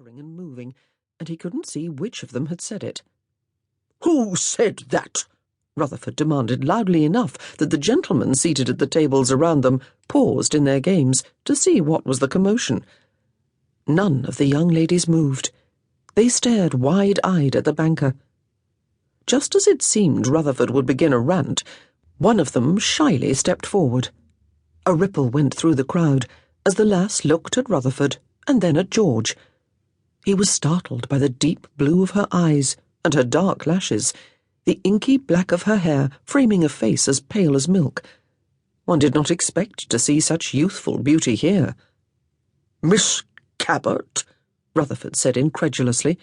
fluttering and moving, and he couldn't see which of them had said it. "Who said that?" Rutherford demanded loudly enough that the gentlemen seated at the tables around them paused in their games to see what was the commotion. None of the young ladies moved. They stared wide-eyed at the banker. Just as it seemed Rutherford would begin a rant, one of them shyly stepped forward. A ripple went through the crowd as the lass looked at Rutherford and then at George. He was startled by the deep blue of her eyes and her dark lashes, the inky black of her hair framing a face as pale as milk. One did not expect to see such youthful beauty here. "Miss Cabot?" Rutherford said incredulously.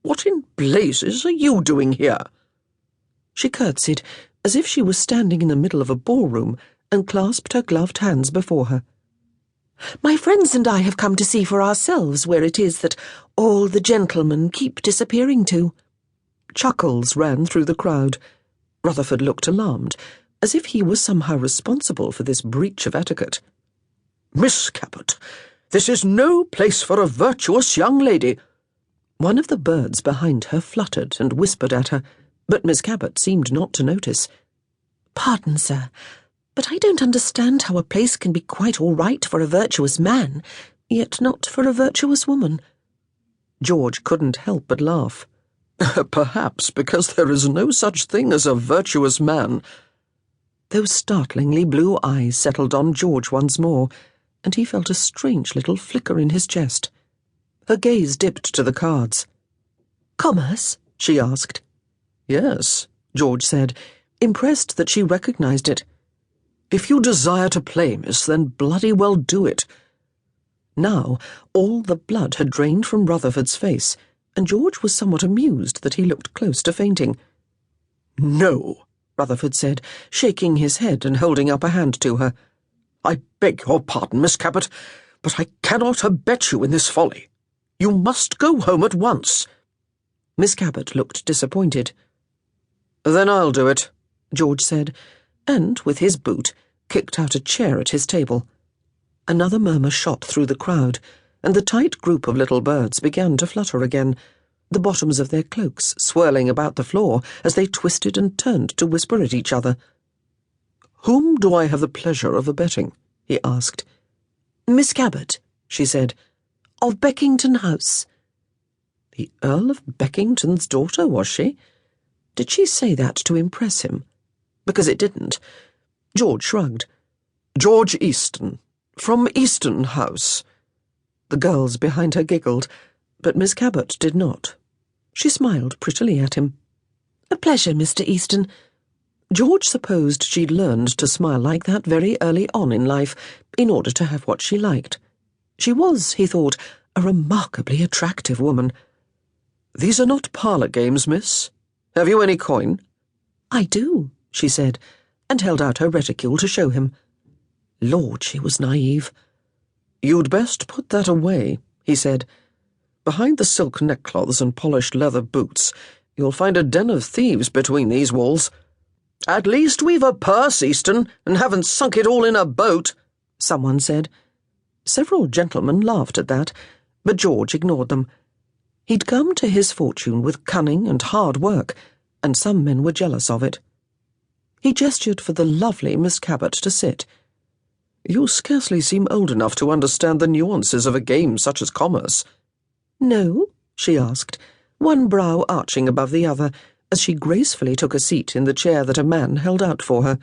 "What in blazes are you doing here?" She curtsied as if she was standing in the middle of a ballroom and clasped her gloved hands before her. "My friends and I have come to see for ourselves where it is that all the gentlemen keep disappearing to." Chuckles ran through the crowd. Rutherford looked alarmed, as if he was somehow responsible for this breach of etiquette. "Miss Cabot, this is no place for a virtuous young lady." One of the birds behind her fluttered and whispered at her, but Miss Cabot seemed not to notice. "Pardon, sir, but I don't understand how a place can be quite all right for a virtuous man, yet not for a virtuous woman." George couldn't help but laugh. "Perhaps because there is no such thing as a virtuous man." Those startlingly blue eyes settled on George once more, and he felt a strange little flicker in his chest. Her gaze dipped to the cards. "Commerce?" she asked. "Yes," George said, impressed that she recognized it. "If you desire to play, miss, then bloody well do it." Now all the blood had drained from Rutherford's face, and George was somewhat amused that he looked close to fainting. "No," Rutherford said, shaking his head and holding up a hand to her. "I beg your pardon, Miss Cabot, but I cannot abet you in this folly. You must go home at once." Miss Cabot looked disappointed. "Then I'll do it," George said, and, with his boot, kicked out a chair at his table. Another murmur shot through the crowd, and the tight group of little birds began to flutter again, the bottoms of their cloaks swirling about the floor as they twisted and turned to whisper at each other. "Whom do I have the pleasure of abetting?" he asked. "Miss Cabot," she said, "of Beckington House." The Earl of Beckington's daughter, was she? Did she say that to impress him? Because it didn't. George shrugged. "George Easton, from Easton House." The girls behind her giggled, but Miss Cabot did not. She smiled prettily at him. "A pleasure, Mr. Easton." George supposed she'd learned to smile like that very early on in life, in order to have what she liked. She was, he thought, a remarkably attractive woman. "These are not parlour games, miss. Have you any coin?" "I do," she said, and held out her reticule to show him. Lord, she was naive. "You'd best put that away," he said. "Behind the silk neckcloths and polished leather boots, you'll find a den of thieves between these walls." "At least we've a purse, Easton, and haven't sunk it all in a boat," someone said. Several gentlemen laughed at that, but George ignored them. He'd come to his fortune with cunning and hard work, and some men were jealous of it. He gestured for the lovely Miss Cabot to sit. "You scarcely seem old enough to understand the nuances of a game such as commerce." "No?" she asked, one brow arching above the other, as she gracefully took a seat in the chair that a man held out for her.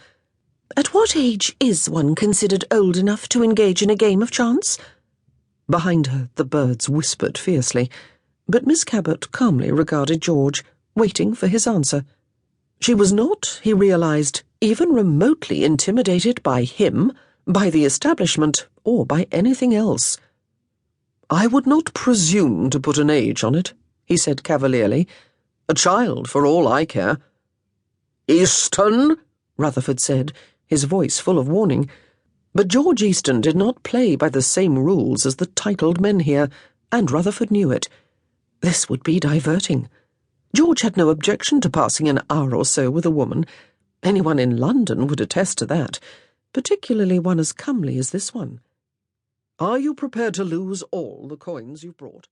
"At what age is one considered old enough to engage in a game of chance?" Behind her the birds whispered fiercely, but Miss Cabot calmly regarded George, waiting for his answer. She was not, he realized, even remotely intimidated by him, by the establishment, or by anything else. "I would not presume to put an age on it," he said cavalierly. "A child, for all I care." "Easton," Rutherford said, his voice full of warning. But George Easton did not play by the same rules as the titled men here, and Rutherford knew it. This would be diverting. George had no objection to passing an hour or so with a woman. Anyone in London would attest to that, particularly one as comely as this one. "Are you prepared to lose all the coins you've brought?"